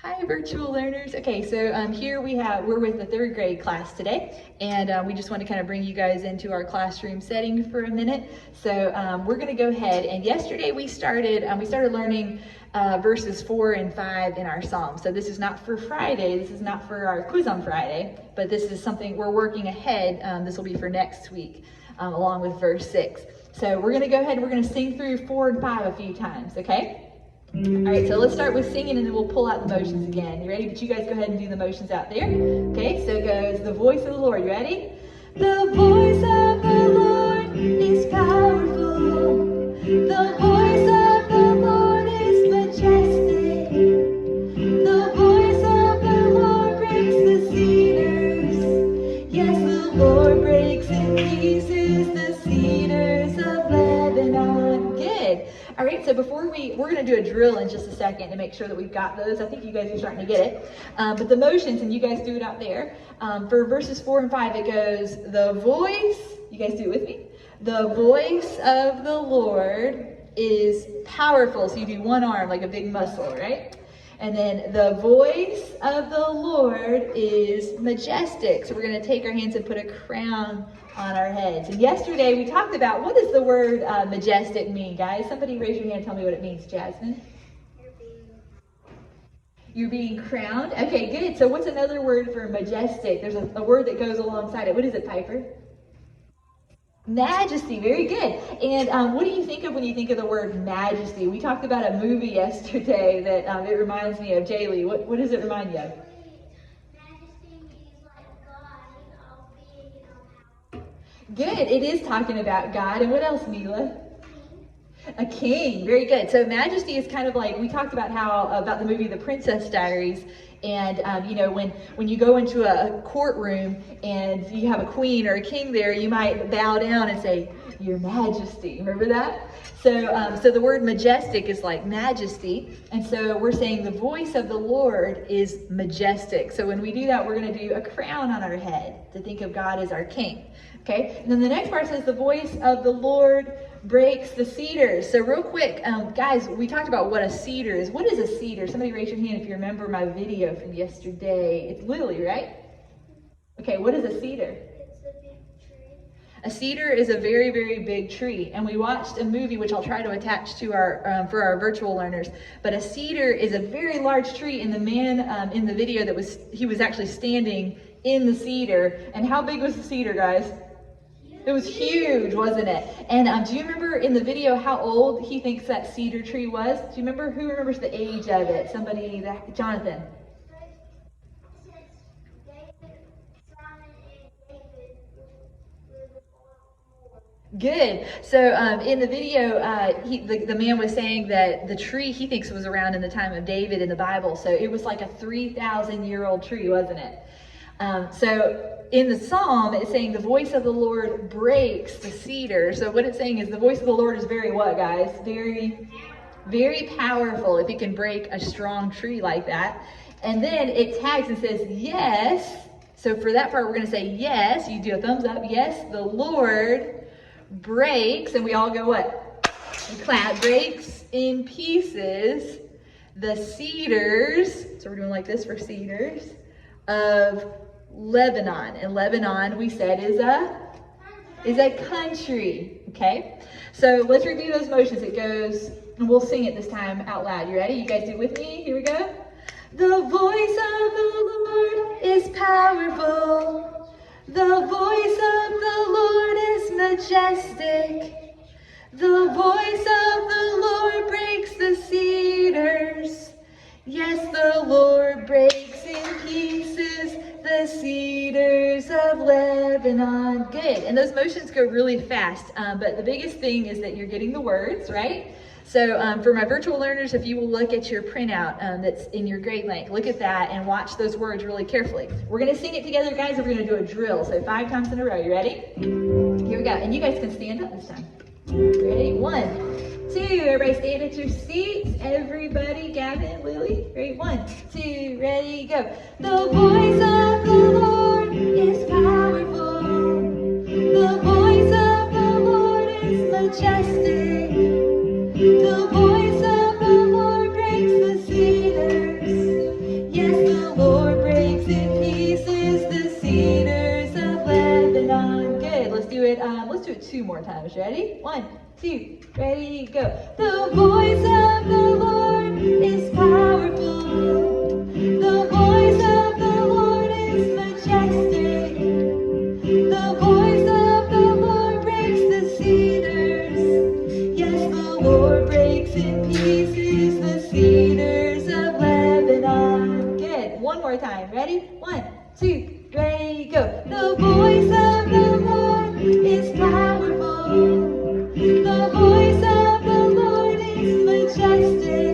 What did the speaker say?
Hi, virtual learners. Okay, so here we're with the third grade class today, and we just want to kind of bring you guys into our classroom setting for a minute. So we're going to go ahead, and yesterday we started learning verses 4 and 5 in our psalm. So this is not for Friday, this is not for our quiz on Friday, but this is something we're working ahead. This will be for next week, along with verse 6. So we're going to go ahead and we're going to sing through 4 and 5 a few times, okay? All right, so let's start with singing and then we'll pull out the motions again. You ready? But you guys go ahead and do the motions out there. Okay, so it goes, the voice of the Lord. You ready? The voice of the Lord is powerful. The voice of the Lord is majestic. The voice of the Lord breaks the cedars. Yes, the Lord breaks in pieces the cedars of Lebanon. Good. All right, so we're going to do a drill in just a second to make sure that we've got those. I think you guys are starting to get it. But the motions, and you guys do it out there. For verses 4 and 5, it goes, the voice, you guys do it with me. The voice of the Lord is powerful. So you do one arm like a big muscle, right? And then the voice of the Lord is majestic. So we're going to take our hands and put a crown on our heads. And yesterday we talked about, what does the word majestic mean, guys? Somebody raise your hand and tell me what it means, Jasmine. You're being crowned? Okay, good. So what's another word for majestic? There's a word that goes alongside it. What is it, Piper? Majesty. Very good. And what do you think of when you think of the word majesty? We talked about a movie yesterday that it reminds me of. Jaylee, what does it remind you of? Good. It is talking about God. And what else, Mila? A king. Very good. So majesty is kind of like, we talked about about the movie The Princess Diaries. And, when you go into a courtroom and you have a queen or a king there, you might bow down and say, Your Majesty. Remember that? So the word majestic is like majesty. And so we're saying the voice of the Lord is majestic. So when we do that, we're going to do a crown on our head to think of God as our king. Okay, and then the next part says the voice of the Lord breaks the cedars. So real quick, guys, we talked about what a cedar is. What is a cedar? Somebody raise your hand if you remember my video from yesterday. It's Lily, right? Okay, what is a cedar? It's a big tree. A cedar is a very, very big tree. And we watched a movie, which I'll try to attach to for our virtual learners. But a cedar is a very large tree, and the man in the video he was actually standing in the cedar. And how big was the cedar, guys? It was huge, wasn't it? And do you remember in the video how old he thinks that cedar tree was? Do you remember? Who remembers the age of it? Somebody, Jonathan. Good. So in the video, the man was saying that the tree he thinks was around in the time of David in the Bible. So it was like a 3,000-year-old tree, wasn't it? So in the psalm, it's saying the voice of the Lord breaks the cedar. So what it's saying is the voice of the Lord is very what, guys? Very, very powerful if it can break a strong tree like that. And then it tags and says, yes. So for that part, we're going to say, yes. You do a thumbs up. Yes, the Lord breaks. And we all go what? We clap. Breaks in pieces the cedars. So we're doing like this for cedars of Lebanon. And Lebanon, we said, is a country. Okay, so let's review those motions. It goes, and we'll sing it this time out loud. You ready? You guys do it with me? Here we go. The voice of the Lord is powerful. The voice of the Lord is majestic. The voice of the Lord breaks the cedars. Yes, the Lord breaks in pieces the cedars of Lebanon. Good. And those motions go really fast. But the biggest thing is that you're getting the words, right? So for my virtual learners, if you will look at your printout that's in your grade link, look at that and watch those words really carefully. We're going to sing it together, guys, and we're going to do a drill. So 5 times in a row. You ready? Here we go. And you guys can stand up this time. Ready? 1, 2. Everybody stand at your seats. Everybody, Gavin, Lily. Ready? 1, 2. Ready? Go. The voice of the Lord is powerful. The voice of the Lord is majestic. The voice of the Lord breaks the cedars. 2 more times. Ready? 1, 2, ready, go. The voice of the Lord is powerful. The voice of the Lord is majestic. The voice of the Lord breaks the cedars. Yes, the Lord breaks in pieces the cedars of Lebanon. Good. One more time. Ready? 1, 2, ready, go. The voice of the Lord is powerful. The voice of the Lord is majestic.